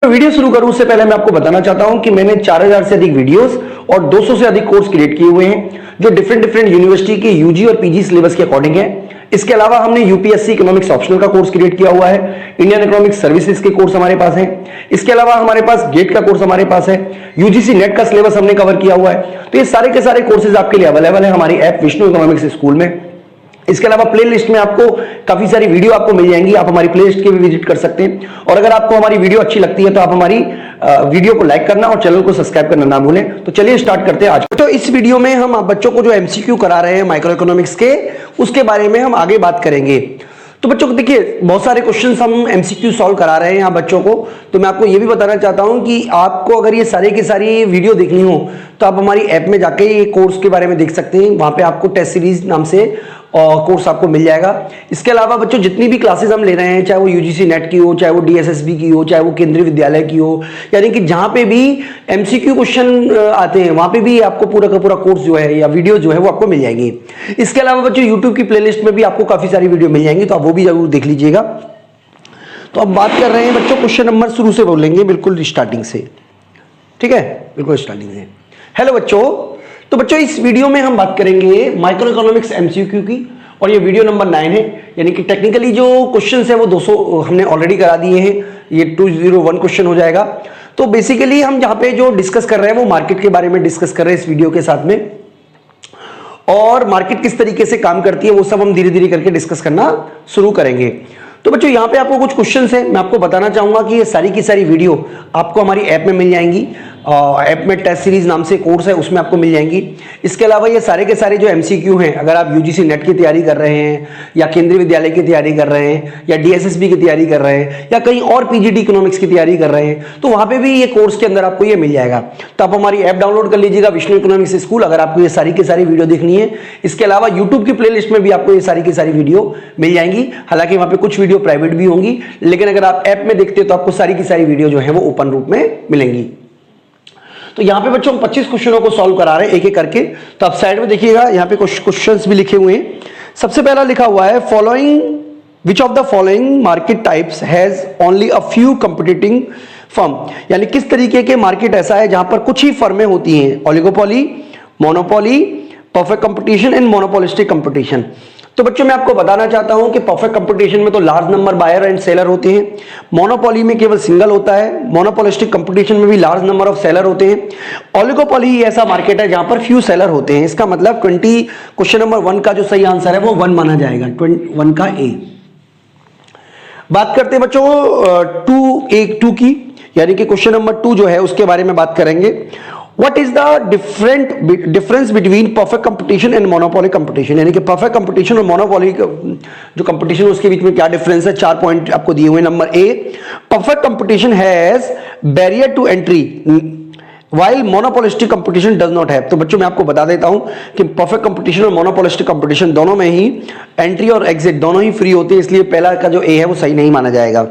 Video शुरू करूं उससे पहले मैं आपको बताना चाहता हूं कि मैंने 4000 से अधिक वीडियोस और 200 से अधिक कोर्स क्रिएट किए हुए हैं जो डिफरेंट यूनिवर्सिटी के यूजी और पीजी सिलेबस के अकॉर्डिंग है। इसके अलावा हमने यूपीएससी इकोनॉमिक्स ऑप्शनल का कोर्स क्रिएट किया हुआ है, इंडियन इकोनॉमिक्स सर्विसेज के कोर्स हमारे पास है। इसके अलावा हमारे पास गेट का कोर्स हमारे पास है, यूजीसी नेट का सिलेबस हमने कवर किया हुआ है। तो ये सारे के सारे कोर्सेज आपके लिए अवेलेबल है हमारी ऐप विष्णु इकोनॉमिक्स स्कूल में। इसके अलावा प्ले लिस्ट में आपको काफी सारी वीडियो आपको मिल जाएंगी, आप हमारी प्ले लिस्ट के भी विजिट कर सकते हैं। और अगर आपको हमारी वीडियो अच्छी लगती है तो आप हमारी वीडियो को लाइक करना और चैनल को सब्सक्राइब करना ना भूलें। तो चलिए स्टार्ट करते हैं आज। तो इस वीडियो में हम बच्चों को जो एमसीक्यू करा रहे हैं माइक्रो इकोनॉमिक्स के, उसके बारे में हम आगे बात करेंगे। तो बच्चों को देखिए, बहुत सारे क्वेश्चंस हम एमसीक्यू सॉल्व करा रहे हैं यहाँ बच्चों को। तो मैं आपको ये भी बताना चाहता हूँ कि आपको अगर ये सारी की सारी वीडियो देखनी हो तो आप हमारी ऐप में जाके ये कोर्स के बारे में देख सकते हैं। वहाँ पे आपको टेस्ट सीरीज नाम से कोर्स आपको मिल जाएगा। इसके अलावा बच्चों जितनी भी क्लासेस हम ले रहे हैं, चाहे वो यूजीसी नेट की हो, चाहे वो डीएसएसबी की हो, चाहे वो केंद्रीय विद्यालय की हो, यानी कि जहां पे भी एमसीक्यू क्वेश्चन आते हैं वहां पे भी आपको पूरा का पूरा कोर्स जो है या वीडियो जो है वो आपको मिल जाएंगी। इसके अलावा बच्चों यूट्यूब की प्लेलिस्ट में भी आपको काफी सारी वीडियो मिल जाएंगी, तो आप वो भी जरूर देख लीजिएगा। तो अब बात कर रहे हैं बच्चों, क्वेश्चन नंबर शुरू से बोलेंगे, बिल्कुल स्टार्टिंग से, ठीक है, बिल्कुल स्टार्टिंग से। हेलो बच्चों, तो बच्चों इस वीडियो में हम बात करेंगे माइक्रो इकोनॉमिक्स एमसीक्यू की, और ये वीडियो नंबर 9 है। यानी कि टेक्निकली जो क्वेश्चंस है वो 200 हमने ऑलरेडी करा दिए हैं, ये 201 क्वेश्चन हो जाएगा। तो बेसिकली हम यहाँ पे जो डिस्कस कर रहे हैं वो मार्केट के बारे में डिस्कस कर रहे हैं इस वीडियो के साथ में, और मार्केट किस तरीके से काम करती है वो सब हम धीरे धीरे करके डिस्कस करना शुरू करेंगे। तो बच्चों यहाँ पे आपको कुछ क्वेश्चंस हैं, मैं आपको बताना चाहूंगा कि ये सारी की सारी वीडियो आपको हमारी ऐप में मिल जाएंगी। ऐप में टेस्ट सीरीज नाम से कोर्स है, उसमें आपको मिल जाएंगी। इसके अलावा ये सारे के सारे जो एमसीक्यू हैं, अगर आप यूजीसी नेट की तैयारी कर रहे हैं या केंद्रीय विद्यालय की तैयारी कर रहे हैं या डीएसएसबी की तैयारी कर रहे हैं या कहीं और पीजीटी इकोनॉमिक्स की तैयारी कर रहे हैं, तो वहां पे भी ये कोर्स के अंदर आपको ये मिल जाएगा। तो आप हमारी ऐप डाउनलोड कर लीजिएगा विष्णु इकोनॉमिक्स स्कूल, अगर आपको ये सारी की सारी वीडियो देखनी है। इसके अलावा यूट्यूब की प्ले लिस्ट में भी आपको ये सारी की सारी वीडियो मिल जाएंगी। हालांकि वहां पे कुछ वीडियो प्राइवेट भी होंगी, लेकिन अगर आप ऐप में देखते हो तो आपको सारी की सारी वीडियो जो है वो ओपन रूप में मिलेंगी। तो यहाँ पे बच्चों हम 25 क्वेश्चनों को सॉल्व करा रहे हैं एक एक करके। तो आप साइड में देखिएगा, यहाँ पे कुछ क्वेश्चंस भी लिखे हुए हैं। सबसे पहला लिखा हुआ है, following which of the following market types has only a few competing firm, यानी किस तरीके के मार्केट ऐसा है जहां पर कुछ ही फर्में होती हैं, oligopoly, monopoly, perfect competition and monopolistic competition. तो बच्चों मैं आपको बताना चाहता हूं कि परफेक्ट कंपटीशन में तो large number buyer and seller होते हैं, मोनोपोली में केवल सिंगल होता है, मोनोपोलिस्टिक कंपटीशन में भी लार्ज नंबर ऑफ सेलर होते हैं, ओलिगोपोली ऐसा मार्केट है जहां पर फ्यू सेलर होते हैं। इसका मतलब क्वेश्चन नंबर 1 का जो सही आंसर है वो 1 माना जाएगा, 1 का ए। बात करते हैं बच्चों 2 की, यानी कि क्वेश्चन नंबर 2 जो है उसके बारे में बात करेंगे। What is the difference between perfect competition and monopoly competition, यानी कि परफेक्ट कंपटीशन और मोनोपोली जो कंपटीशन उसके बीच में क्या डिफरेंस है। 4 पॉइंट आपको दिए हुए। Number A, perfect competition has barrier to entry while monopolistic competition does not have। तो बच्चों मैं आपको बता देता हूं कि परफेक्ट कंपटीशन और मोनोपोलिस्टिक कंपटीशन दोनों में ही एंट्री और एग्जिट दोनों ही फ्री होते हैं, इसलिए पहला का जो ए है वो सही नहीं माना जाएगा।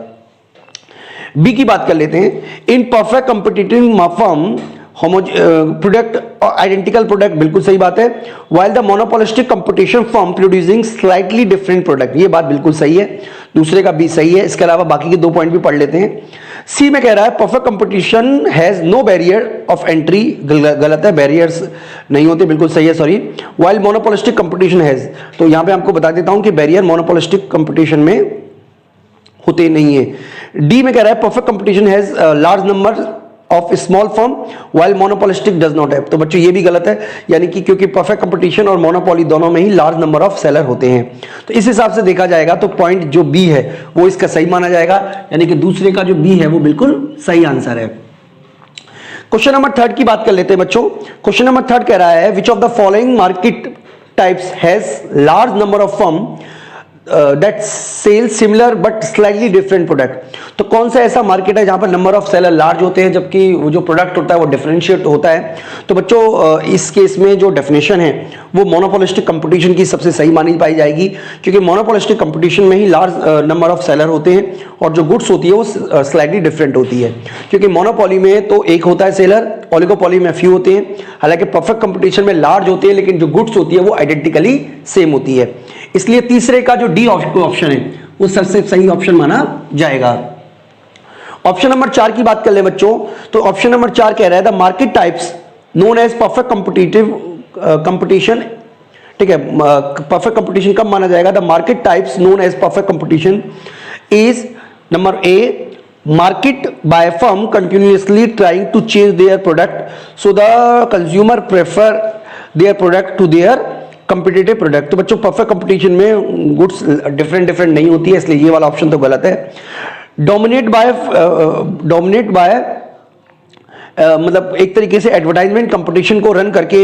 बी की बात कर लेते हैं। In perfect competitive firm product identical product, बिल्कुल सही बात है। While the monopolistic competition firm producing slightly different product, ये बात बिल्कुल सही है, दूसरे का भी सही है। इसके अलावा बाकी के 2 पॉइंट भी पढ़ लेते हैं। सी में कह रहा है perfect competition has no barrier of entry, गलत है, बैरियर्स नहीं होते, बिल्कुल सही है, sorry. While monopolistic competition has, तो यहां पे आपको बता देता हूं कि बैरियर मोनोपोलिस्टिक कंपटीशन में होते नहीं है। डी में कह रहा है perfect competition has large number of small firm while monopolistic does not have. तो बच्चों ये भी गलत है, यानी कि क्योंकि परफेक्ट कंपटीशन और मोनोपोली दोनों में ही लार्ज नंबर ऑफ सेलर होते हैं। तो इस हिसाब से देखा जाएगा तो पॉइंट जो बी है वो इसका सही माना जाएगा, यानी कि दूसरे का जो बी है वो बिल्कुल सही आंसर है। क्वेश्चन नंबर 3 की बात कर लेते हैं बच्चों। क्वेश्चन नंबर 3 कह रहा है विच of the following market types has large number of firm that sell similar but slightly different product। तो कौन सा ऐसा मार्केट है जहां पर नंबर ऑफ सेलर लार्ज होते हैं जबकि वो जो प्रोडक्ट होता है वो डिफरेंशिएट होता है। तो बच्चों इस केस में जो डेफिनेशन है वो मोनोपोलिस्टिक कंपटीशन की सबसे सही मानी पाई जाएगी, क्योंकि मोनोपोलिस्टिक कंपटीशन में ही लार्ज नंबर ऑफ सेलर होते हैं और जो गुड्स होती है वो स्लाइटली डिफरेंट होती है, क्योंकि मोनोपोली में तो एक होता है सेलर, ओलिगोपोली में फ्यू होते हैं। हालांकि परफेक्ट कंपटीशन में लार्ज होते हैं लेकिन जो गुड्स होती है वो आइडेंटिकली सेम होती है, इसलिए तीसरे का जो डी ऑप्शन है वो सबसे सही ऑप्शन माना जाएगा। ऑप्शन नंबर 4 की बात कर ले बच्चों, तो ऑप्शन नंबर 4 कह रहा है the market types known as perfect competition, ठीक है, परफेक्ट कंपटीशन कब माना जाएगा? The market types known as perfect competition is number A, market by a firm continuously trying to change their product so the consumer prefer their product to their competitive product। तो बच्चों perfect competition में goods different नहीं होती है, इसलिए ये वाला option तो गलत है। डोमिनेट बाय मतलब एक तरीके से एडवर्टाइजमेंट कंपटीशन को रन करके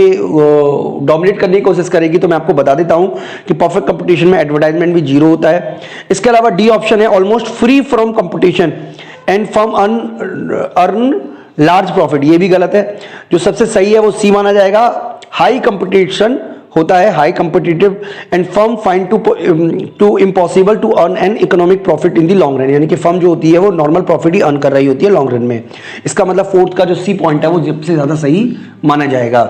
डोमिनेट करने की कोशिश करेगी, तो मैं आपको बता देता हूं कि परफेक्ट कंपटीशन में एडवर्टाइजमेंट भी जीरो होता है। इसके अलावा डी ऑप्शन है almost free from competition and firm earn large profit, ये भी गलत है। जो सबसे सही है वो सी माना जाएगा, हाई कंपटीशन होता है, high competitive and firm find to impossible to earn an economic profit in the long run, यानी कि फर्म जो होती है वो नॉर्मल प्रॉफिट ही अर्न कर रही होती है लॉन्ग रन में। इसका मतलब फोर्थ का जो सी पॉइंट है वो सबसे ज्यादा सही माना जाएगा।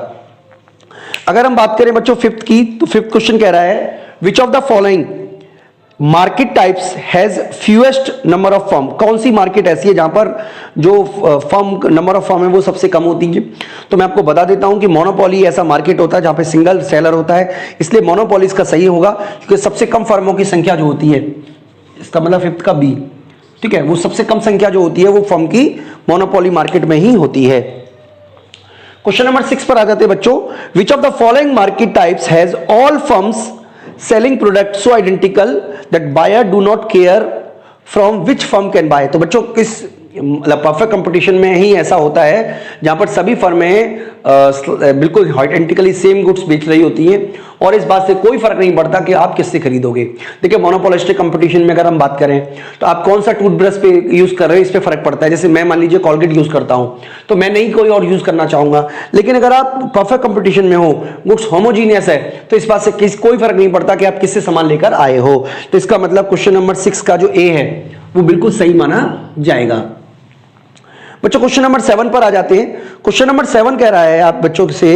अगर हम बात करें बच्चों फिफ्थ की, तो फिफ्थ क्वेश्चन कह रहा है विच of the following market types has fewest number of firm, कौन सी मार्केट ऐसी है जहां पर जो फर्म नंबर ऑफ फर्म है वो सबसे कम होती है? तो मैं आपको बता देता हूं कि मोनोपोली ऐसा मार्केट होता है जहां पे सिंगल सेलर होता है, इसलिए मोनोपोली इसका सही होगा, क्योंकि सबसे कम फर्मों की संख्या जो होती है, इसका मतलब फिफ्थ का बी, ठीक है, वो सबसे कम संख्या जो होती है वो फर्म की मोनोपोली मार्केट में ही होती है। क्वेश्चन नंबर 6 पर आ जाते हैं बच्चों, which of the following market types has all firms selling product so identical that buyer do not care from which firm can buy। तो बच्चों किस मतलब परफेक्ट कंपटीशन में ही ऐसा होता है जहां पर सभी फर्में बिल्कुल आइडेंटिकली सेम गुड्स बेच रही होती हैं और इस बात से कोई फर्क नहीं पड़ता कि आप किससे खरीदोगे। देखिए मोनोपोलिस्टिक कंपटीशन में अगर हम बात करें तो आप कौन सा टूथब्रश पे यूज कर रहे हो इस पे फर्क पड़ता है। जैसे मैं मान लीजिए कॉलगेट यूज करता हूं तो मैं नहीं कोई और यूज करना चाहूंगा, लेकिन अगर आप परफेक्ट कंपटीशन में हो, गुड्स होमोजीनियस है, तो इस बात से कोई फर्क नहीं पड़ता कि आप किससे सामान लेकर आए हो। तो इसका मतलब क्वेश्चन नंबर 6 का जो ए है वो बिल्कुल सही माना जाएगा। बच्चों क्वेश्चन नंबर 7 पर आ जाते हैं। क्वेश्चन नंबर 7 कह रहा है आप बच्चों से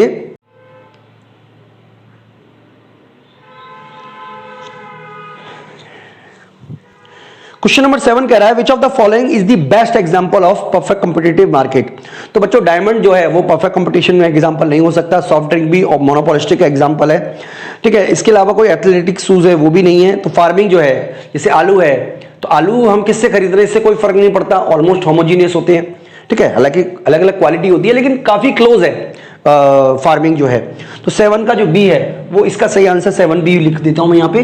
क्वेश्चन नंबर 7 कह रहा है विच of the following is the best example of perfect competitive market. तो बच्चों डायमंड जो है वो परफेक्ट कंपटीशन में एग्जांपल नहीं हो सकता, सॉफ्ट ड्रिंक भी और मोनोपोलिस्टिक का एग्जांपल है, ठीक है। इसके अलावा कोई एथलेटिक शूज है वो भी नहीं है। तो फार्मिंग जो है जैसे आलू है, तो आलू हम किससे खरीद रहे हैं इससे कोई फर्क नहीं पड़ता, ऑलमोस्ट होमोजीनियस होते हैं, ठीक है। हालांकि अलग अलग क्वालिटी होती है लेकिन काफी क्लोज है फार्मिंग जो है। तो 7 का जो बी है वो इसका सही आंसर 7B लिख देता हूं मैं यहां पे।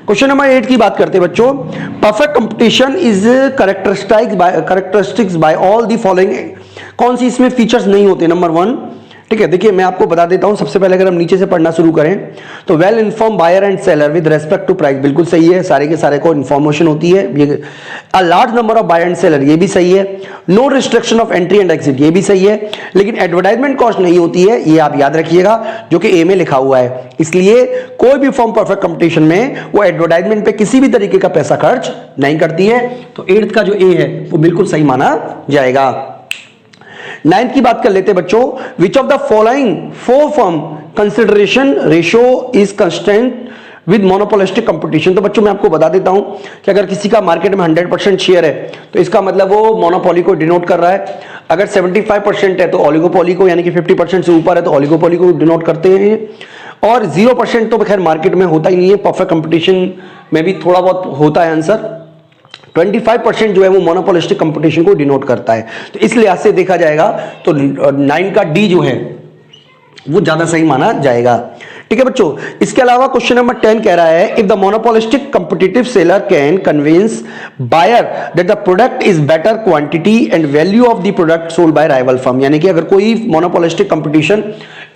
क्वेश्चन नंबर 8 की बात करते हैं बच्चों, perfect competition is characteristics by all the following, कौन सी इसमें फीचर्स नहीं होते? नंबर 1, ठीक है। देखिए मैं आपको बता देता हूं, सबसे पहले अगर हम नीचे से पढ़ना शुरू करें तो well inform buyer and seller with respect to price, बिल्कुल सही है, सारे के सारे को इन्फॉर्मेशन होती है। ये a large number of buyer and seller, ये भी सही है। No restriction of entry and exit, ये भी सही है। लेकिन एडवर्टाइजमेंट कॉस्ट नहीं होती है, ये आप याद रखिएगा, जो कि ए में लिखा हुआ है। इसलिए कोई भी फॉर्म परफेक्ट कंपटीशन में वो एडवर्टाइजमेंट पे किसी भी तरीके का पैसा खर्च नहीं करती है। तो 8th का जो ए है वो बिल्कुल सही माना जाएगा। 9th की बात कर लेते हैं बच्चों, which of the following 4 firm consideration ratio is constant with monopolistic competition. तो बच्चों मैं आपको बता देता हूं कि अगर किसी का मार्केट में 100% शेयर है तो इसका मतलब वो मोनोपोली को डिनोट कर रहा है। अगर 75% है तो ओलिगोपोली को, यानी कि 50% से ऊपर है तो ओलिगोपोली को डिनोट करते हैं। और 0% तो खैर मार्केट में होता ही नहीं है, परफेक्ट कंपटीशन में भी थोड़ा बहुत होता है आंसर। 25% जो है वो मोनोपोलिस्टिक कंपटीशन को डिनोट करता है। तो इस लिहाज से देखा जाएगा तो 9 का डी जो है वो ज्यादा सही माना जाएगा, ठीक है बच्चों। इसके अलावा क्वेश्चन नंबर 10 कह रहा है if the monopolistic competitive seller can convince buyer that the product is better quantity and value of the product sold by rival firm, यानी कि अगर कोई मोनोपोलिस्टिक कंपटीशन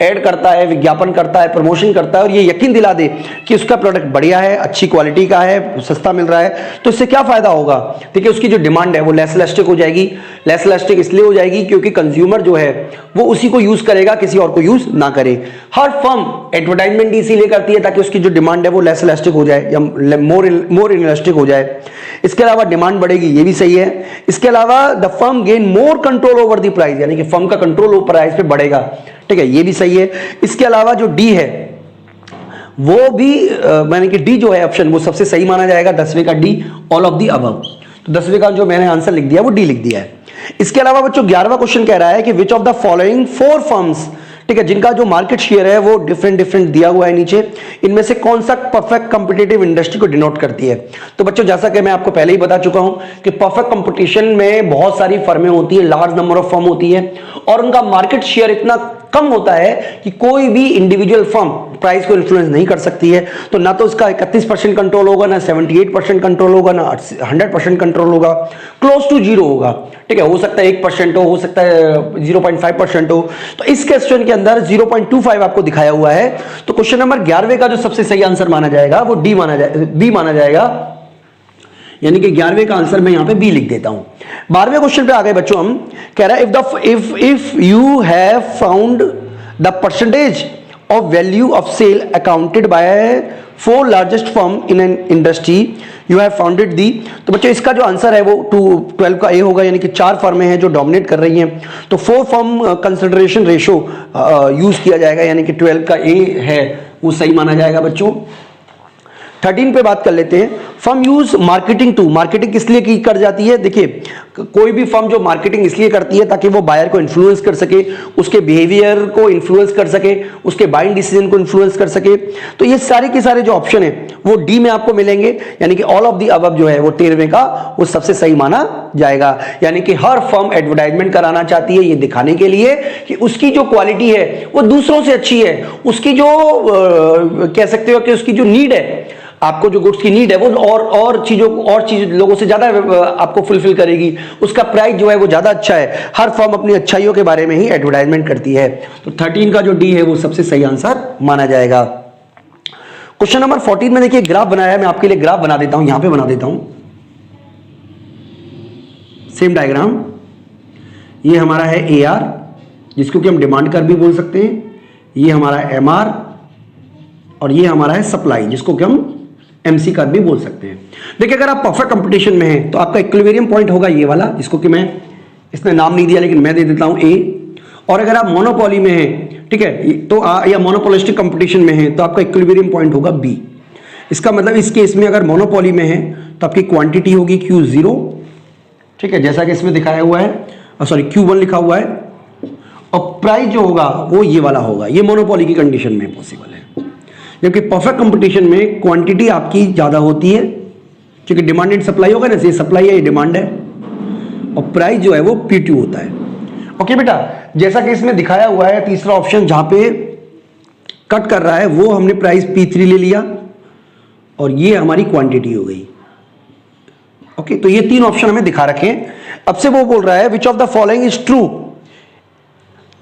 ऐड करता है, विज्ञापन करता है, प्रमोशन करता है और ये यकीन दिला दे कि उसका प्रोडक्ट बढ़िया है, अच्छी क्वालिटी का है, सस्ता मिल रहा है, तो इससे क्या फायदा होगा? देखिए उसकी जो डिमांड है वो लेस इलास्टिक हो जाएगी। लेस इलास्टिक इसलिए हो जाएगी क्योंकि कंज्यूमर जो है वो उसी को यूज करेगा, किसी और को यूज ना करे। हर फर्म एडवर्टाइजमेंट इसीलिए करती है ताकि उसकी जो डिमांड है वो लेस इलास्टिक हो जाए या मोर इलास्टिक हो जाए। इसके अलावा डिमांड बढ़ेगी, ये भी सही है। इसके अलावा the firm gain more control over the price, यानी कि फर्म का कंट्रोल ओवर प्राइस पे बढ़ेगा, ठीक है, ये भी सही है। इसके अलावा जो डी है वो भी यानी कि डी जो है ऑप्शन वो सबसे सही माना जाएगा, 10वें का D, all of the above. तो 10वें का जो मैंने आंसर लिख दिया वो डी लिख दिया है। इसके अलावा बच्चों 11वां क्वेश्चन कह रहा है कि विच ऑफ द फॉलोइंग 4 फर्म्स, ठीक है, जिनका जो मार्केट शेयर है वो डिफरेंट दिया हुआ है नीचे, इनमें से कौन सा परफेक्ट कंपिटिटिव इंडस्ट्री को डिनोट करती है। तो बच्चों जैसा कि मैं आपको पहले ही बता चुका हूं कि परफेक्ट कंपटीशन में बहुत सारी फर्में होती है, लार्ज नंबर ऑफ फर्म होती है और उनका मार्केट शेयर इतना कम होता है कि कोई भी इंडिविजुअल फर्म प्राइस को इन्फ्लुएंस नहीं कर सकती है। तो ना तो इसका 31% कंट्रोल होगा, ना 78% कंट्रोल होगा, ना 100% कंट्रोल होगा, क्लोज टू जीरो होगा, ठीक है। हो सकता है 1% हो सकता है 0.5% हो। तो इस क्वेश्चन के अंदर 0.25 आपको दिखाया हुआ है। तो क्वेश्चन नंबर 11वें का जो सबसे सही आंसर माना जाएगा वो बी माना जाएगा, यानी कि 11वें का आंसर मैं यहां पे बी लिख देता हूं। 12वें क्वेश्चन पे आ गए बच्चों हम। कह रहा है if you have found the percentage of value of sale accounted by 4 largest firm in an industry you have founded the. तो बच्चों इसका जो आंसर है वो 12 का ए होगा, यानी कि 4 फर्में हैं जो डोमिनेट कर रही हैं। तो 4 फर्म कंसिडरेशन रेशो यूज किया जाएगा, यानी कि 12 का ए है वो सही माना जाएगा बच्चों। 13 पे बात कर लेते हैं। Firm use marketing to, marketing किस लिए की कर जाती है। देखिए कोई भी फर्म जो मार्केटिंग इसलिए करती है ताकि वो बायर को इन्फ्लुएंस कर सके, उसके बिहेवियर को इन्फ्लुएंस कर सके, उसके बाइंग डिसीजन को इन्फ्लुएंस कर सके। तो ये सारे के सारे जो ऑप्शन है वो डी में आपको मिलेंगे, यानी कि ऑल ऑफ दी अबव जो है वो 13वें का वो सबसे सही माना जाएगा। यानी कि हर फर्म एडवर्टाइजमेंट कराना चाहती है ये दिखाने के लिए कि उसकी जो क्वालिटी है वो दूसरों से अच्छी है, उसकी जो कह सकते हो कि उसकी जो नीड है, आपको जो गुड्स की नीड है वो और चीज लोगों से ज्यादा आपको फुलफिल करेगी, उसका प्राइस जो है वो ज्यादा अच्छा है। हर फर्म अपनी अच्छाइयों के बारे में ही एडवर्टाइजमेंट करती है। तो 13 का जो डी है वो सबसे सही आंसर माना जाएगा। क्वेश्चन नंबर 14 में देखिए ग्राफ बनाया है, मैं आपके लिए ग्राफ बना देता हूं, यहां पे बना देता हूं सेम डायग्राम। ये हमारा है AR, जिसको कि हम डिमांड कर्व भी बोल सकते हैं, ये हमारा MR और ये हमारा है सप्लाई, जिसको कि हम MC कर्व भी बोल सकते हैं। देखिए अगर आप परफेक्ट कंपटीशन में हैं तो आपका इक्विलिब्रियम पॉइंट होगा ये वाला, जिसको कि मैं इसने नाम नहीं दिया लेकिन मैं दे देता हूं A। और अगर आप मोनोपोली में हैं, ठीक है, तो या मोनोपोलिस्टिक कंपटीशन में हैं तो आपका इक्विलिब्रियम पॉइंट होगा B। इसका मतलब इस केस में अगर मोनोपोली में है तो आपकी क्वांटिटी होगी Q0, ठीक है, जैसा कि इसमें दिखाया हुआ है, सॉरी Q1 लिखा हुआ है, और प्राइस जो होगा वो ये वाला होगा। ये मोनोपोली की कंडीशन में पॉसिबल है, जबकि परफेक्ट कंपटीशन में क्वांटिटी आपकी ज्यादा होती है, क्योंकि डिमांड एंड सप्लाई होगा ना, ये सप्लाई है ये डिमांड है, और प्राइस जो है वो P2 होता है। ओके बेटा, जैसा कि इसमें दिखाया हुआ है तीसरा ऑप्शन जहां पे कट कर रहा है वो हमने प्राइस P3 ले लिया और ये हमारी क्वांटिटी हो गई। ओके, तो ये 3 ऑप्शन हमें दिखा रखे हैं। अब से वो बोल रहा है विच of the following is true.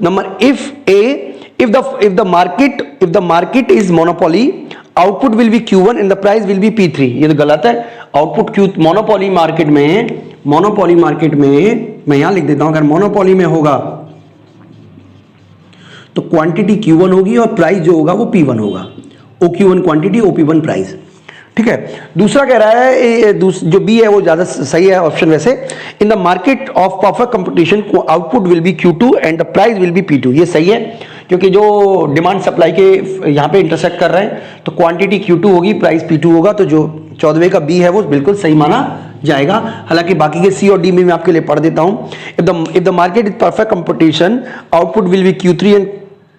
Number if the market is monopoly, output will be Q1 and the price will be P3। ये तो गलत है। आउटपुट मोनोपोली मार्केट में मैं यहां लिख देता हूं, अगर मोनोपोली में होगा तो क्वांटिटी Q1 होगी और प्राइस जो होगा वो P1 होगा। OQ1 क्वांटिटी, OP1 प्राइस, ठीक है। दूसरा कह रहा है जो बी है वो ज्यादा सही है ऑप्शन वैसे। In the market of perfect competition output will be Q2 and the price will B P2। ये सही है, क्योंकि जो डिमांड सप्लाई के यहां पे इंटरसेक्ट कर रहे हैं तो क्वांटिटी Q2 होगी, प्राइस P2 होगा। तो जो 14वें का बी है वो बिल्कुल सही माना जाएगा। हालांकि बाकी के सी और डी में मैं आपके लिए पढ़ देता हूं। If the market is perfect competition output will be Q3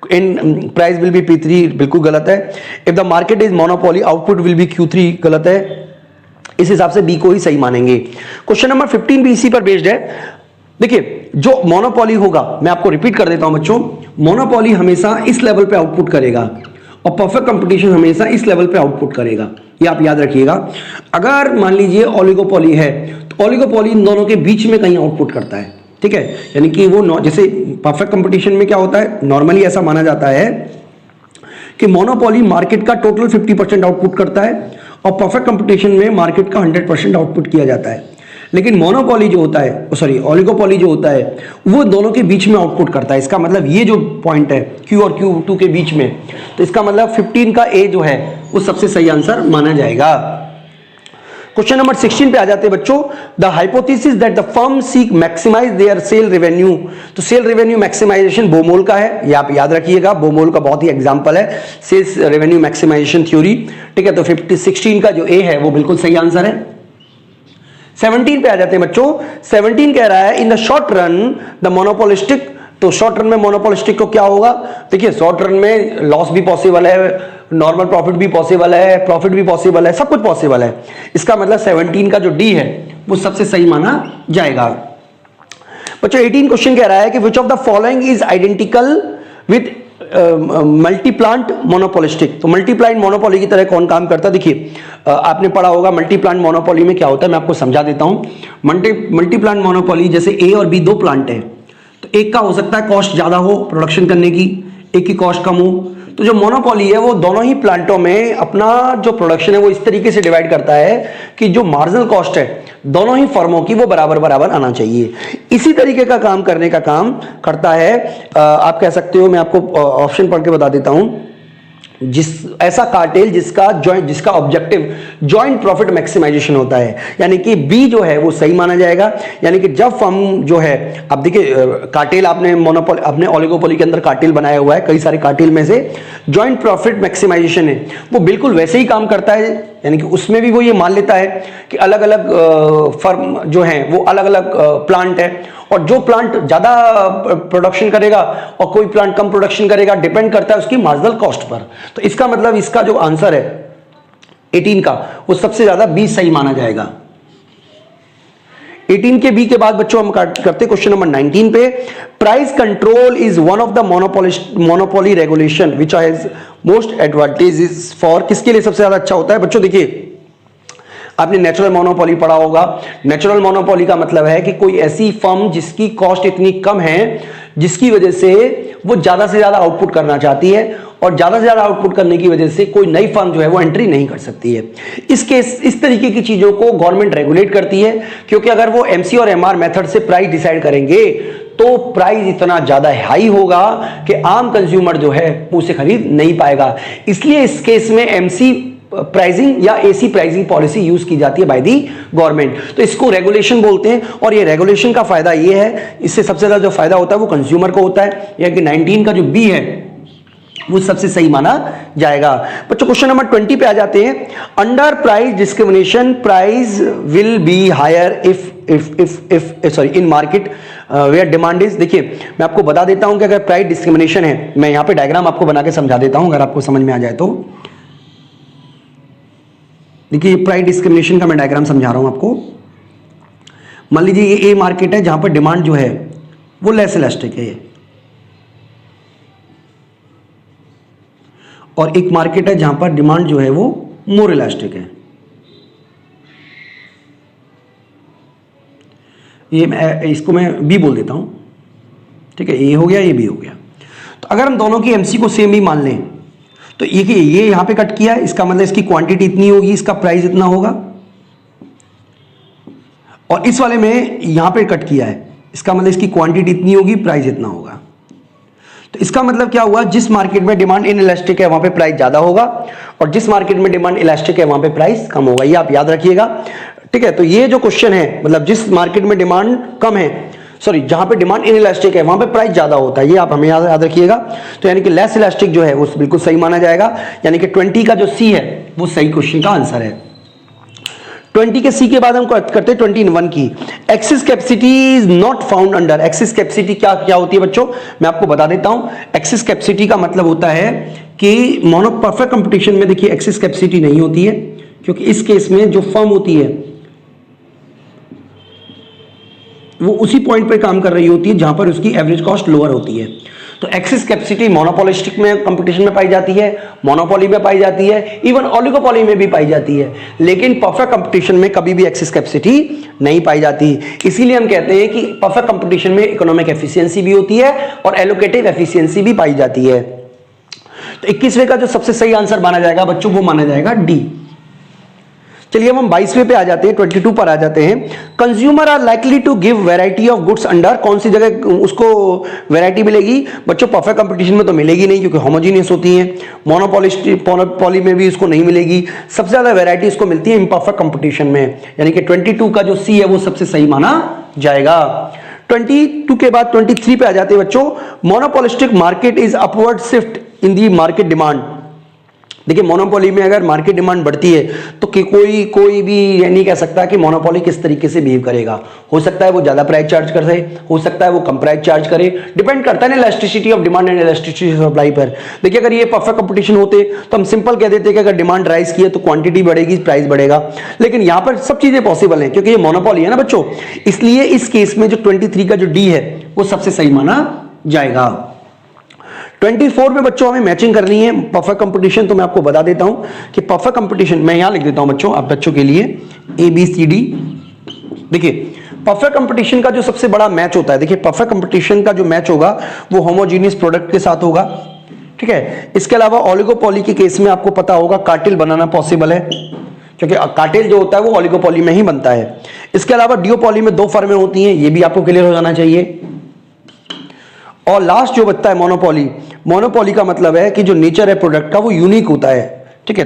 and price will B P3, बिल्कुल गलत है। If the market is monopoly output will be Q3, गलत है। इस हिसाब से बी को ही सही मानेंगे। क्वेश्चन नंबर 15 भी इसी पर बेस्ड है। देखिए जो मोनोपोली होगा, मैं आपको रिपीट कर देता हूं बच्चों, मोनोपोली हमेशा इस लेवल पे आउटपुट करेगा और परफेक्ट कंपटीशन हमेशा इस लेवल पे आउटपुट करेगा, ये आप याद रखिएगा। अगर मान लीजिए ओलिगोपोली है तो ओलिगोपोली इन दोनों के बीच में कहीं आउटपुट करता है, ठीक है, यानी कि वो जैसे परफेक्ट कंपटीशन में क्या होता है, नॉर्मली ऐसा माना जाता है कि मोनोपोली मार्केट का टोटल 50% आउटपुट करता है और परफेक्ट कंपटीशन में मार्केट का 100% आउटपुट किया जाता है। लेकिन मोनोपोली जो होता है, सॉरी ओलिगोपोली जो होता है, वो दोनों के बीच में आउटपुट करता है। इसका मतलब ये जो पॉइंट है Q और Q2 के बीच में, तो इसका मतलब 15 का ए जो है वो सबसे सही आंसर माना जाएगा। क्वेश्चन नंबर 16 पे आ जाते हैं बच्चों। The hypothesis that the firm seek maximize their sale revenue. तो सेल रेवेन्यू मैक्सिमाइजेशन बोमोल का है, ये आप याद रखिएगा, बोमोल का बहुत ही एग्जांपल है सेल्स रेवेन्यू मैक्सिमाइजेशन थ्योरी, ठीक है। तो 16 का जो ए है वो बिल्कुल सही आंसर है। 17 पे आ जाते हैं बच्चों। 17 कह रहा है in the short run the monopolistic, तो शॉर्ट रन में मोनोपोलिस्टिक को क्या होगा, देखिए शॉर्ट रन में लॉस भी पॉसिबल है, नॉर्मल प्रॉफिट भी पॉसिबल है, प्रॉफिट भी पॉसिबल है, सब कुछ पॉसिबल है। इसका मतलब 17 का जो डी है वो सबसे सही माना जाएगा। बच्चों 18 क्वेश्चन कह रहा है कि विच of the following is identical with multi plant monopolistic, तो मल्टी प्लांट मोनोपोली की तरह कौन काम करता है। देखिए आपने पढ़ा होगा मल्टी प्लांट मोनोपोली में क्या होता है, मैं आपको समझा देता हूं। मल्टी प्लांट मोनोपोली जैसे ए और बी दो प्लांट है, तो एक का हो सकता है कॉस्ट ज्यादा हो प्रोडक्शन करने की, एक की कॉस्ट कम हो, तो जो मोनोपोली है वो दोनों ही प्लांटों में अपना जो प्रोडक्शन है वो इस तरीके से डिवाइड करता है कि जो मार्जिनल कॉस्ट है दोनों ही फर्मों की वो बराबर बराबर आना चाहिए। इसी तरीके का काम करने का काम करता है आप कह सकते हो, मैं आपको ऑप्शन पढ़ के बता देता हूं, जिस ऐसा कार्टेल जिसका ऑब्जेक्टिव जॉइंट प्रॉफिट मैक्सिमाइजेशन होता है, यानी कि बी जो है वो सही माना जाएगा। यानी कि जब फर्म जो है, अब देखिए कार्टेल आपने मोनोपोली, आपने ओलिगोपोली के अंदर कार्टेल बनाया हुआ है, कई सारे कार्टेल में से जॉइंट प्रॉफिट मैक्सिमाइजेशन है वो बिल्कुल वैसे ही काम करता है। यानी कि उसमें भी वो ये मान लेता है कि अलग अलग फर्म जो है वो अलग अलग प्लांट है, और जो प्लांट ज्यादा प्रोडक्शन करेगा और कोई प्लांट कम प्रोडक्शन करेगा डिपेंड करता है उसकी मार्जिनल कॉस्ट पर। तो इसका मतलब इसका जो आंसर है 18 का वो सबसे ज्यादा बी सही माना जाएगा। 18 के बी के बाद बच्चों हम करते क्वेश्चन नंबर 19 पे। Price control is one of the monopoly regulation which has most advantages for, किसके लिए सबसे ज्यादा अच्छा होता है बच्चों। देखिए आपने नेचुरल मोनोपोली पढ़ा होगा। नेचुरल मोनोपोली का मतलब है कि कोई ऐसी फर्म जिसकी कॉस्ट इतनी कम है जिसकी वजह से वो ज्यादा से ज्यादा आउटपुट करना चाहती है, और ज्यादा से ज्यादा आउटपुट करने की वजह से कोई नई फर्म जो है वो एंट्री नहीं कर सकती है। इस तरीके की चीजों को गवर्नमेंट रेगुलेट करती है, क्योंकि अगर वो एमसी और एमआर मेथड से प्राइस डिसाइड करेंगे तो प्राइस इतना ज्यादा हाई होगा कि आम कंज्यूमर जो है उसे खरीद नहीं पाएगा। इसलिए इस केस में एमसी प्राइसिंग या एसी प्राइसिंग पॉलिसी यूज की जाती है बाय दी गवर्नमेंट, तो इसको रेगुलेशन बोलते हैं। और ये रेगुलेशन का फायदा ये है, इससे सबसे ज्यादा जो फायदा होता है वो कंज्यूमर को होता है। यानी कि 19 का जो बी है वो सबसे सही माना जाएगा। बच्चों क्वेश्चन नंबर 20 पे आ जाते हैं। Under price discrimination price will be higher if in market where demand is. देखिए मैं आपको बता देता हूं कि अगर प्राइस डिस्क्रिमिनेशन है, मैं यहां पे डायग्राम आपको बना के समझा देता हूं अगर आपको समझ में आ जाए तो। देखिए प्राइस डिस्क्रिमिनेशन का मैं डायग्राम समझा रहा हूं आपको। मान लीजिए ये ए मार्केट है जहां पर डिमांड जो है वो लेस इलास्टिक है, और एक मार्केट है जहां पर डिमांड जो है वो मोर इलास्टिक है। ये इसको मैं बी बोल देता हूं, ठीक है, ए हो गया, ये बी हो गया। तो अगर हम दोनों की एमसी को सेम ही मान लें तो ये यहां पे कट किया है, इसका मतलब इसकी क्वांटिटी इतनी होगी, इसका प्राइस इतना होगा, और इस वाले में यहां पे कट किया है, इसका मतलब इसकी क्वांटिटी इतनी होगी, प्राइस इतना होगा। तो इसका मतलब क्या हुआ, जिस मार्केट में डिमांड इन इलास्टिक है वहां पे प्राइस ज्यादा होगा, और जिस मार्केट में डिमांड इलास्टिक है वहां पे प्राइस कम होगा। ये आप याद रखिएगा, ठीक है। तो ये जो क्वेश्चन है, मतलब जिस मार्केट में डिमांड कम है, सॉरी जहां पे डिमांड इन इलास्टिक है वहां पे प्राइस ज्यादा होता है, ये आप हमें याद रखिएगा। तो यानी कि लेस इलास्टिक जो है वो बिल्कुल सही माना जाएगा, यानी कि 20 का जो सी है वो सही क्वेश्चन का आंसर है। 20 के सी के बाद हम करते हैं 21 की। Access capacity is not found under. Access capacity क्या होती है बच्चों, मैं आपको बता देता हूं। एक्सेस कैपेसिटी का मतलब होता है कि मोनो परफेक्ट कंपटीशन में देखिए एक्सेस कैपेसिटी नहीं होती है, क्योंकि इस केस में जो फर्म होती है वो उसी पॉइंट पे काम कर रही होती है जहां पर उसकी एवरेज कॉस्ट लोअर होती है। तो एक्सेस कैपेसिटी मोनोपोलिस्टिक में कंपटीशन में पाई जाती है, मोनोपोली में पाई जाती है, इवन ओलिगोपोली में भी पाई जाती है, लेकिन परफेक्ट कंपटीशन में कभी भी एक्सेस कैपेसिटी नहीं पाई जाती। इसीलिए हम कहते हैं कि परफेक्ट कंपटीशन में इकोनॉमिक एफिशिएंसी भी होती है और एलोकेटिव एफिशिएंसी भी पाई जाती है। तो 21वें का जो सबसे सही आंसर माना जाएगा बच्चों वो माना जाएगा डी। चलिए अब हम 22वें पे आ जाते हैं, 22 पर आ जाते हैं। Consumer are likely to give variety of goods under. कौन सी जगह उसको वैरायटी मिलेगी बच्चों, परफेक्ट कंपटीशन में तो मिलेगी नहीं क्योंकि होमोजीनियस होती है। मोनोपोली में भी उसको नहीं मिलेगी। सबसे ज्यादा वैरायटी इसको मिलती है इम्परफेक्ट कंपटीशन में, यानी कि 22 का जो सी है वो सबसे सही माना जाएगा। 22 के बाद 23 पे आ जाते हैं बच्चों। Monopolistic market is upward shift in the market demand. देखिए मोनोपोली में अगर मार्केट डिमांड बढ़ती है तो कोई भी ये नहीं कह सकता कि मोनोपोली किस तरीके से बिहेव करेगा। हो सकता है वो ज्यादा प्राइस चार्ज कर रहे, हो सकता है वो कम प्राइस चार्ज करे, डिपेंड करता है ना elasticity of demand and elasticity of supply पर। देखिए अगर ये परफेक्ट कंपटीशन होते तो हम सिंपल कह देते कि अगर डिमांड राइज की है तो क्वांटिटी बढ़ेगी, प्राइस बढ़ेगा, लेकिन यहां पर सब चीजें पॉसिबल है क्योंकि ये मोनोपोली है ना बच्चों, इसलिए इस केस में जो 23 का जो डी है वो सबसे सही माना जाएगा। 24 में बच्चों हमें मैचिंग करनी है परफेक्ट कंपटीशन। तो मैं आपको बता देता हूं कि परफेक्ट कंपटीशन मैं यहां लिख देता हूं बच्चों, आप बच्चों के लिए ABCD। देखिए परफेक्ट कंपटीशन का जो सबसे बड़ा मैच होता है, देखिए परफेक्ट कंपटीशन का जो मैच होगा वो होमोजीनियस प्रोडक्ट के साथ होगा, ठीक है। इसके अलावा ओलिगोपॉली के केस में आपको पता होगा कार्टेल बनाना पॉसिबल है क्योंकि कार्टेल जो होता है वो ओलिगोपॉली में ही बनता है। इसके अलावा डिओपॉली में 2 फर्में होती हैं, ये भी आपको क्लियर हो जाना चाहिए। और लास्ट जो बचता है मोनोपोली, मोनोपोली का मतलब है कि जो नेचर है प्रोडक्ट का वो यूनिक होता है, ठीक है,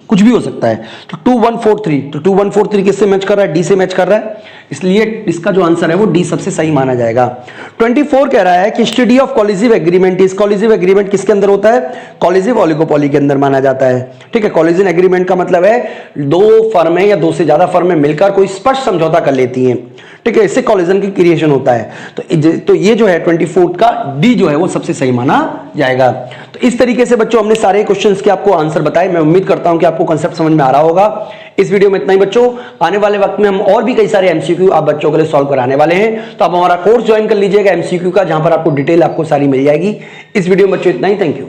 कुछ भी हो सकता है। तो 2143, तो 2143 किससे मैच कर रहा है? डी से मैच कर रहा है, इसलिए इसका जो आंसर है वो डी सबसे सही माना जाएगा। 24 कह रहा है कि स्टडी ऑफ कॉलिजिव एग्रीमेंट, इस कॉलिजिव एग्रीमेंट किसके अंदर होता है? कॉलिजिव ओलिगोपॉली के अंदर माना जाता है, ठीक है। कॉलिजिव एग्रीमेंट का मतलब है 2 फर्में या 2 से ज्यादा फर्में मिलकर कोई स्पष्ट समझौता कर लेती हैं, ठीक है, इससे कॉलिजन की क्रिएशन होता है। तो ये जो है 24 का डी जो है वो सबसे सही माना जाएगा। तो इस तरीके से बच्चों हमने सारे क्वेश्चंस के आपको आंसर बताए। मैं उम्मीद करता हूं कि आपको कांसेप्ट समझ में आ रहा होगा। इस वीडियो में इतना ही बच्चों, आने वाले वक्त में हम और भी कई सारे एमसीक्यू आप बच्चों के लिए सॉल्व कराने वाले हैं, तो आप हमारा कोर्स ज्वाइन कर लीजिएगा एमसीक्यू का, जहां पर आपको डिटेल आपको सारी मिल जाएगी। इस वीडियो में बच्चों इतना ही, थैंक यू।